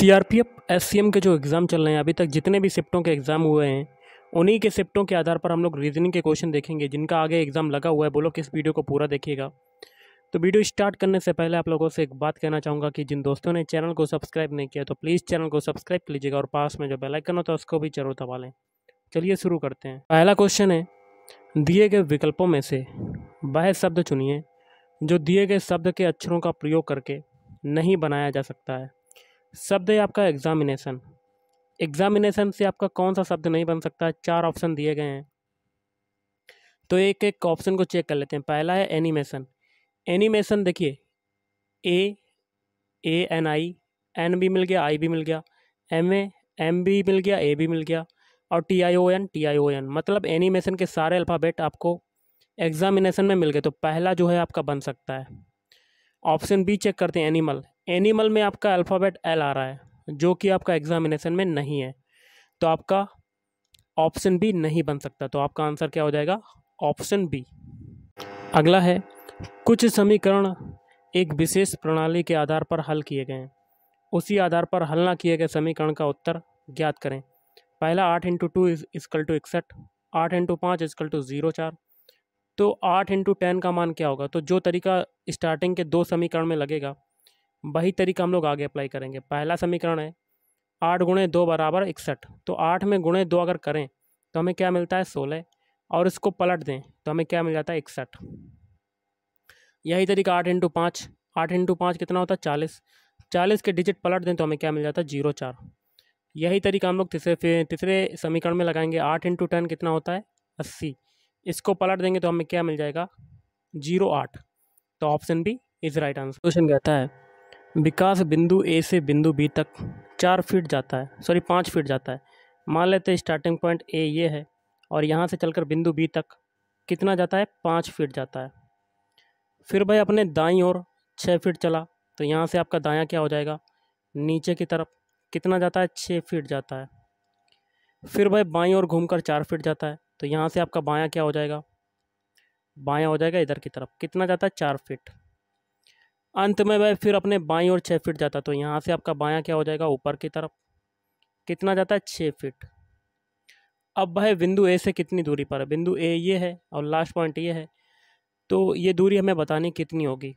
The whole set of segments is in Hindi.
सीआरपीएफ एससीएम के जो एग्ज़ाम चल रहे हैं अभी तक जितने भी शिफ्टों के एग्ज़ाम हुए हैं उन्हीं के शिफ्टों के आधार पर हम लोग रीजनिंग के क्वेश्चन देखेंगे। जिनका आगे एग्ज़ाम लगा हुआ है वो लोग इस वीडियो को पूरा देखिएगा। तो वीडियो स्टार्ट करने से पहले आप लोगों से एक बात कहना चाहूँगा कि जिन दोस्तों ने चैनल को सब्सक्राइब नहीं किया तो प्लीज़ चैनल को सब्सक्राइब कर लीजिएगा और पास में जो बेल आइकन होता है उसको भी जरूर दबा लें। चलिए शुरू करते हैं। पहला क्वेश्चन है, दिए गए विकल्पों में से वह शब्द चुनिए जो दिए गए शब्द के अक्षरों का प्रयोग करके नहीं बनाया जा सकता है। शब्द है आपका एग्जामिनेशन। एग्जामिनेशन से आपका कौन सा शब्द नहीं बन सकता है? 4 ऑप्शन दिए गए हैं, तो एक एक ऑप्शन को चेक कर लेते हैं। पहला है एनिमेशन। एनिमेशन देखिए, ANI, N भी मिल गया, I भी मिल गया, MA M भी मिल गया, A भी मिल गया और TION मतलब एनिमेशन के सारे अल्फ़ाबेट आपको एग्जामिनेशन में मिल गए। तो पहला जो है आपका बन सकता है। ऑप्शन बी चेक करते हैं, एनिमल। एनिमल में आपका अल्फ़ाबेट L आ रहा है जो कि आपका एग्जामिनेशन में नहीं है, तो आपका ऑप्शन बी नहीं बन सकता। तो आपका आंसर क्या हो जाएगा? Option B. अगला है, कुछ समीकरण एक विशेष प्रणाली के आधार पर हल किए गए हैं, उसी आधार पर हल ना किए गए समीकरण का उत्तर ज्ञात करें। पहला 8 × 2 इक्वल टू 61, 8 × 5 इक्वल टू 0,4। तो 8 × 10 का मान क्या होगा? तो जो तरीका स्टार्टिंग के 2 समीकरण में लगेगा वही तरीका हम लोग आगे अप्लाई करेंगे। पहला समीकरण है 8 × 2 = 61, तो 8 में गुणे 2 अगर करें तो हमें क्या मिलता है? 16, और इसको पलट दें तो हमें क्या मिल जाता है? 61। यही तरीका 8 × 5, 8 × 5 कितना होता है? 40, 40 के डिजिट पलट दें तो हमें क्या मिल जाता है? 0,4। यही तरीका हम लोग तीसरे समीकरण में लगाएंगे। 8 × 10 कितना होता है? 80, इसको पलट देंगे तो हमें क्या मिल जाएगा? 0,8। तो option B is right answer. क्वेश्चन कहता है, विकास बिंदु ए से बिंदु बी तक 5 फीट जाता है। मान लेते हैं स्टार्टिंग पॉइंट ए ये है और यहाँ से चलकर बिंदु बी तक कितना जाता है? 5 फीट जाता है। फिर भाई अपने दाईं ओर 6 फीट चला, तो यहाँ से आपका दायां क्या हो जाएगा? नीचे की तरफ कितना जाता है? 6 फीट जाता है। फिर भाई बाईं ओर घूमकर 4 फीट जाता है, तो यहाँ से आपका बायां क्या हो जाएगा? बायां हो जाएगा इधर की तरफ, कितना जाता है? 4 फीट। अंत में वह फिर अपने बाईं ओर 6 फीट जाता है, तो यहाँ से आपका बायां क्या हो जाएगा? ऊपर की तरफ, कितना जाता है? 6 फीट। अब वह बिंदु ए से कितनी दूरी पर है? बिंदु ए ये है और लास्ट पॉइंट ये है, तो ये दूरी हमें बतानी कितनी होगी।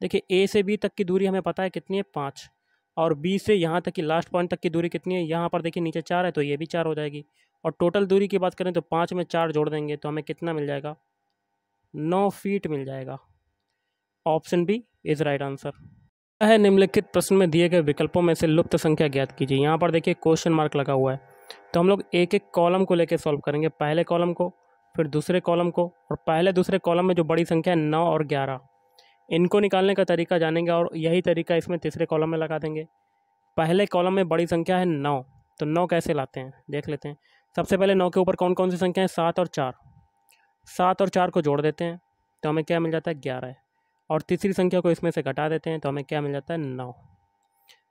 देखिए, ए से बी तक की दूरी हमें पता है कितनी है? 5, और बी से यहाँ तक की लास्ट पॉइंट तक की दूरी कितनी है? यहाँ पर देखिए नीचे 4 है तो ये भी 4 हो जाएगी, और टोटल दूरी की बात करें तो 5 में 4 जोड़ देंगे तो हमें कितना मिल जाएगा? 9 फीट मिल जाएगा। Option B is right answer है। निम्नलिखित प्रश्न में दिए गए विकल्पों में से लुप्त संख्या ज्ञात कीजिए। यहाँ पर देखिए क्वेश्चन मार्क लगा हुआ है, तो हम लोग एक एक कॉलम को लेकर सॉल्व करेंगे। पहले कॉलम को, फिर दूसरे कॉलम को, और पहले दूसरे कॉलम में जो बड़ी संख्या है 9 और 11, इनको निकालने का तरीका जानेंगे और यही तरीका इसमें तीसरे कॉलम में लगा देंगे। पहले कॉलम में बड़ी संख्या है 9, तो 9 कैसे लाते हैं देख लेते हैं। सबसे पहले 9 के ऊपर कौन कौन सी संख्या है? 7 और 4, 7 और 4 को जोड़ देते हैं तो हमें क्या मिल जाता है? 11, और तीसरी संख्या को इसमें से घटा देते हैं तो हमें क्या मिल जाता है? 9।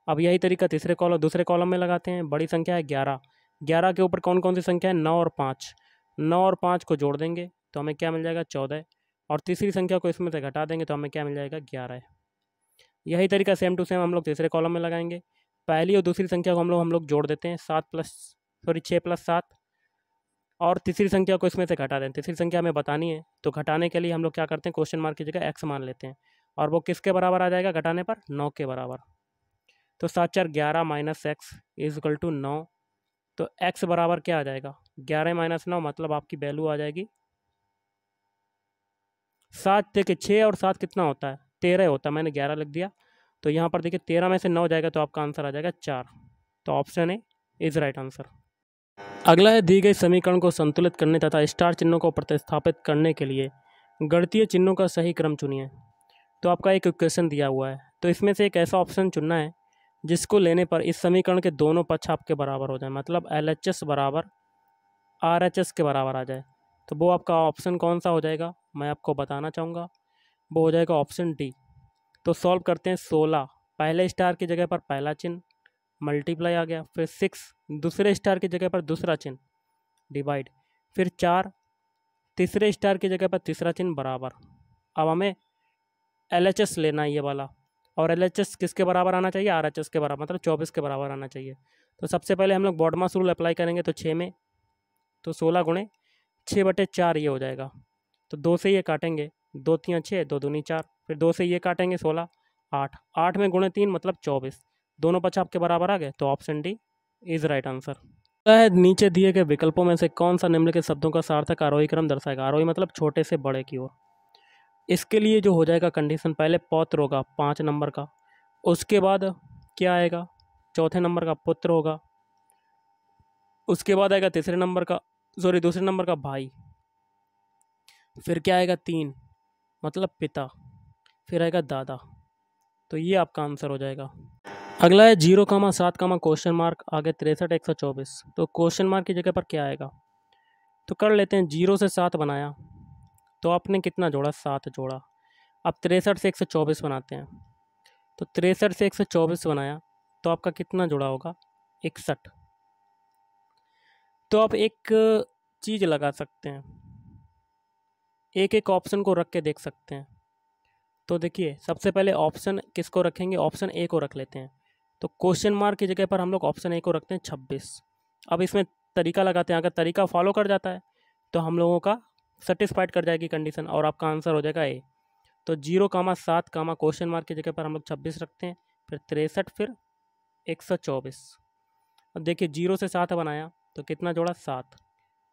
अब यही तरीका दूसरे कॉलम में लगाते हैं। बड़ी संख्या है 11, 11 के ऊपर कौन कौन सी संख्या है? 9 और 5, 9 और 5 को जोड़ देंगे तो हमें क्या मिल जाएगा? 14, और तीसरी संख्या को इसमें से घटा देंगे तो हमें क्या मिल जाएगा? 11। यही तरीका सेम टू सेम हम लोग तीसरे कॉलम में लगाएंगे। पहली और दूसरी संख्या को हम लोग जोड़ देते हैं, 6 + 7, और तीसरी संख्या को इसमें से घटा दें। तीसरी संख्या हमें बतानी है तो घटाने के लिए हम लोग क्या करते हैं? क्वेश्चन मार्क की जगह x मान लेते हैं, और वो किसके बराबर आ जाएगा घटाने पर? 9 के बराबर। तो 7 × 4 = 11 - x = 9। तो x बराबर क्या आ जाएगा? 11 - 9, मतलब आपकी वैल्यू आ जाएगी 7। देखिए 6 और 7 कितना होता है? 13 होता है, मैंने 11 लिख दिया। तो यहाँ पर देखिए 13 में से 9 जाएगा तो आपका आंसर आ जाएगा 4। तो option A is right answer. अगला है, दी गई समीकरण को संतुलित करने तथा स्टार चिन्हों को प्रतिस्थापित करने के लिए गणितीय चिन्हों का सही क्रम चुनिए। तो आपका एक इक्वेशन दिया हुआ है, तो इसमें से एक ऐसा ऑप्शन चुनना है जिसको लेने पर इस समीकरण के दोनों पक्ष आपके बराबर हो जाए, मतलब LHS = RHS के बराबर आ जाए। तो वो आपका ऑप्शन कौन सा हो जाएगा मैं आपको बताना चाहूँगा, वो हो जाएगा ऑप्शन डी। तो सॉल्व करते हैं। 16 पहले स्टार की जगह पर पहला चिन्ह, मल्टीप्लाई आ गया। फिर 6 दूसरे स्टार की जगह पर दूसरा चिन्ह, डिवाइड। फिर 4 तीसरे स्टार की जगह पर तीसरा चिन्ह, बराबर। अब हमें LHS लेना है ये वाला, और LHS किसके बराबर आना चाहिए, RHS के बराबर, मतलब 24 के बराबर आना चाहिए। तो सबसे पहले हम लोग बॉडमास रूल अप्लाई करेंगे, तो 6 में तो 16 गुणे 6/4 ये हो जाएगा। तो 2 से ये काटेंगे, 2 3 6, 2 दूनी 4, फिर 2 से ये काटेंगे 16, 8, 8 में गुणे 3 मतलब 24, दोनों पक्ष आपके बराबर आ गए। तो option D is right answer है। नीचे दिए गए विकल्पों में से कौन सा निम्नलिखित शब्दों का सार्थक आरोही क्रम दर्शाएगा। आरोही मतलब छोटे से बड़े की ओर। इसके लिए जो हो जाएगा कंडीशन, पहले पौत्र होगा 5 नंबर का, उसके बाद क्या आएगा, चौथे नंबर का पुत्र होगा, उसके बाद आएगा दूसरे नंबर का भाई, फिर क्या आएगा 3 मतलब पिता, फिर आएगा दादा। तो ये आपका आंसर हो जाएगा। अगला है 0,7, क्वेश्चन मार्क, आगे 63 124। तो क्वेश्चन मार्क की जगह पर क्या आएगा, तो कर लेते हैं। 0 से 7 बनाया तो आपने कितना जोड़ा, 7 जोड़ा। अब 63 से 124 बनाते हैं, तो 63 से 124 बनाया तो आपका कितना जुड़ा होगा, 61। तो आप एक चीज़ लगा सकते हैं, एक एक ऑप्शन को रख के देख सकते हैं। तो देखिए सबसे पहले ऑप्शन किसको रखेंगे, ऑप्शन ए को रख लेते हैं। तो क्वेश्चन मार्क की जगह पर हम लोग ऑप्शन ए को रखते हैं 26। अब इसमें तरीका लगाते हैं, अगर तरीका फॉलो कर जाता है तो हम लोगों का सेटिस्फाइड कर जाएगी कंडीशन और आपका आंसर हो जाएगा ए। तो 0,7, क्वेश्चन मार्क की जगह पर हम लोग 26 रखते हैं, फिर 63, फिर 124। अब देखिए 0 से 7 बनाया तो कितना जोड़ा, 7,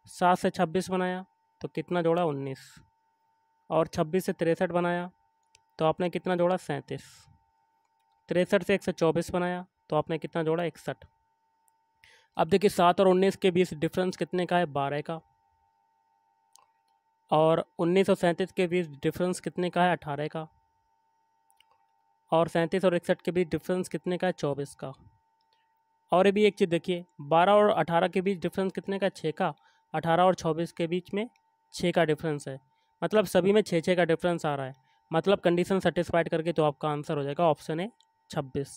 7 से 26 बनाया तो कितना जोड़ा, 19, और 26 से 63 बनाया तो आपने कितना जोड़ा, 37, 63 से 124 बनाया तो आपने कितना जोड़ा, 61। अब देखिए 7 और 19 के बीच डिफरेंस कितने का है, 12 का, और 19 और 37 के बीच डिफरेंस कितने का है, 18 का, और 37 और 61 के बीच डिफरेंस कितने का है, 24 का। और ये भी एक चीज़ देखिए, 12 और 18 के बीच डिफरेंस कितने का, 6 का, 18 और 24 के बीच में 6 का डिफरेंस है, मतलब सभी में 6 का डिफरेंस आ रहा है, मतलब कंडीशन सेटिस्फाइड करके तो आपका आंसर हो जाएगा ऑप्शन ए 26।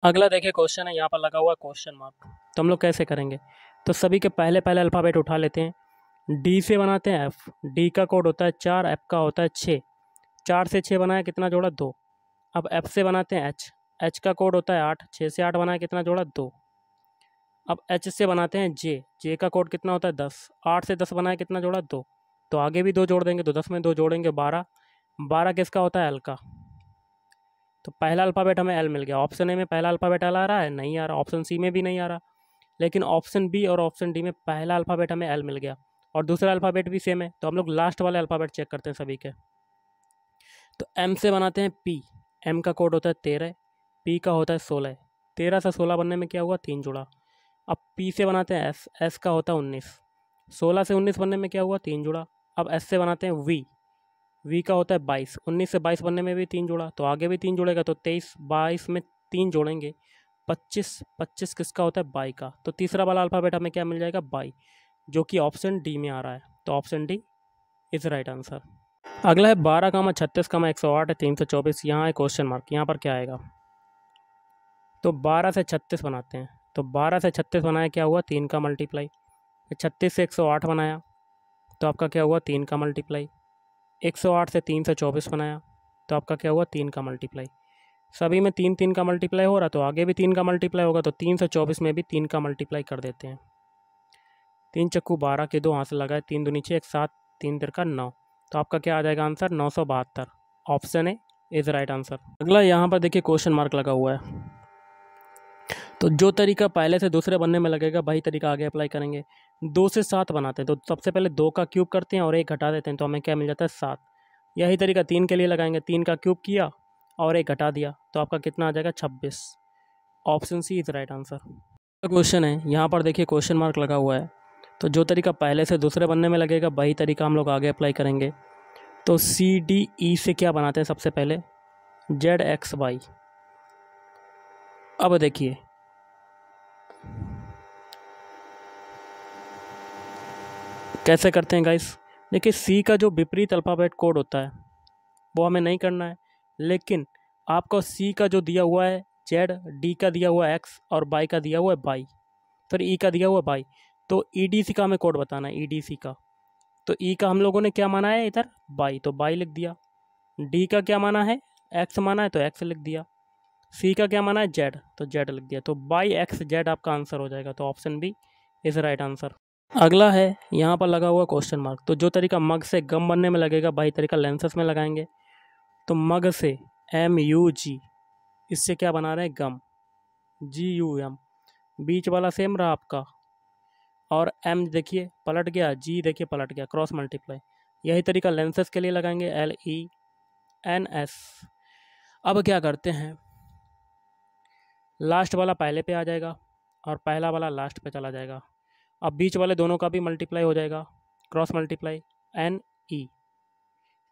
अगला देखिए क्वेश्चन है, यहाँ पर लगा हुआ क्वेश्चन मार्क। तो हम लोग कैसे करेंगे, तो सभी के पहले अल्फ़ाबेट उठा लेते हैं। डी से बनाते हैं एफ, डी का कोड होता है 4, एफ का होता है 6, 4 से 6 बनाया कितना जोड़ा, 2। अब एफ से बनाते हैं एच, एच का कोड होता है 8, 6 से 8 बनाया कितना जोड़ा, 2। अब एच से बनाते हैं जे, जे का कोड कितना होता है 10, 8 से 10 बनाया कितना जोड़ा, 2। तो आगे भी 2 जोड़ देंगे, तो 10 में 2 जोड़ेंगे 12, 12 किसका होता है, एल का। तो पहला अल्फ़ाबेट हमें एल मिल गया। ऑप्शन ए में पहला अल्फ़ाबेट एल आ रहा है, नहीं आ रहा। ऑप्शन सी में भी नहीं आ रहा, लेकिन ऑप्शन बी और ऑप्शन डी में पहला अल्फ़ाबेट हमें एल मिल गया और दूसरा अल्फ़ाबेट भी सेम है। तो हम लोग लास्ट वाले अल्फ़ाबेट चेक करते हैं सभी के। तो एम से बनाते हैं पी, एम का कोड होता है 13, पी का होता है 16, 13 से 16 बनने में क्या हुआ, 3 जुड़ा। अब पी से बनाते हैं एस, एस का होता है 19, 16 से 19 बनने में क्या हुआ, 3 जुड़ा। अब एस से बनाते हैं वी, वी का होता है 22, 19 से 22 बनने में भी 3 जुड़ा, तो आगे भी 3 जुड़ेगा, तो 23, 22 में 3 जोड़ेंगे 25, 25 किसका होता है, बाई का। तो तीसरा वाला अल्फ़ाबेट हमें क्या मिल जाएगा, बाई, जो कि ऑप्शन डी में आ रहा है। तो option D is right answer. अगला है 12, 36, 108 है, 324, यहाँ है क्वेश्चन मार्क। यहाँ पर क्या आएगा, तो 12 से 36 बनाते हैं। तो 12 से 36 बनाया क्या हुआ, 3 का मल्टीप्लाई। 36 से 108 बनाया तो आपका क्या हुआ, 3 का मल्टीप्लाई। 108 से 324 बनाया तो आपका क्या हुआ, 3 का मल्टीप्लाई। सभी में 3 3 का मल्टीप्लाई हो रहा, तो आगे भी 3 का मल्टीप्लाई होगा, तो 324 में भी 3 का मल्टीप्लाई कर देते हैं। 3 चक्कू 12 के 2 हाथ से लगाए, 3 दूनी 6, 1 7, 3 तिरका 9। तो आपका क्या आ जाएगा answer, 972। Option A is right answer. अगला यहाँ पर देखिए क्वेश्चन मार्क लगा हुआ है। तो जो तरीका पहले से दूसरे बनने में लगेगा वही तरीका आगे अप्लाई करेंगे। 2 से 7 बनाते हैं, तो सबसे पहले 2 का क्यूब करते हैं और 1 घटा देते हैं, तो हमें क्या मिल जाता है, 7। यही तरीका 3 के लिए लगाएंगे, 3 का क्यूब किया और 1 घटा दिया, तो आपका कितना आ जाएगा, 26। Option C is right answer. Question है, यहाँ पर देखिए क्वेश्चन मार्क लगा हुआ है। तो जो तरीका पहले से दूसरे बनने में लगेगा वही तरीका हम लोग आगे अप्लाई करेंगे। तो सी डी ई से क्या बनाते हैं, सबसे पहले जेड एक्स वाई। अब देखिए कैसे करते हैं गाइस। देखिए सी का जो विपरीत अल्फ़ाबेट कोड होता है वो हमें नहीं करना है, लेकिन आपको सी का जो दिया हुआ है जेड, डी का दिया हुआ है एक्स और बाई का दिया हुआ है बाई, फिर ई का दिया हुआ है बाई, तो ई डी सी का हमें कोड बताना है, ई डी सी का। तो ई का हम लोगों ने क्या माना है इधर, बाई, तो बाई लिख दिया। डी का क्या माना है, एक्स माना है, तो एक्स लिख दिया। सी का क्या माना है, जेड, तो जेड लिख दिया। तो बाई एक्स जेड आपका आंसर हो जाएगा। तो option B is right answer. अगला है यहाँ पर लगा हुआ क्वेश्चन मार्क। तो जो तरीका मग से गम बनने में लगेगा वही तरीका लेंसेस में लगाएंगे। तो मग से MUG, इससे क्या बना रहे हैं, गम, GUM, बीच वाला सेम रहा आपका, और M देखिए पलट गया, G देखिए पलट गया, क्रॉस मल्टीप्लाई। यही तरीका लेंसेस के लिए लगाएंगे, LENS। अब क्या करते हैं, लास्ट वाला पहले पे आ जाएगा और पहला वाला लास्ट पे चला जाएगा। अब बीच वाले दोनों का भी मल्टीप्लाई हो जाएगा, क्रॉस मल्टीप्लाई, NE।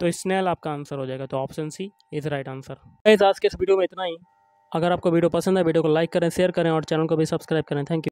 तो स्नेल आपका आंसर हो जाएगा। तो option C is right answer. Guys आज के इस वीडियो में इतना ही। अगर आपको वीडियो पसंद है, वीडियो को लाइक करें, शेयर करें और चैनल को भी सब्सक्राइब करें। Thank you.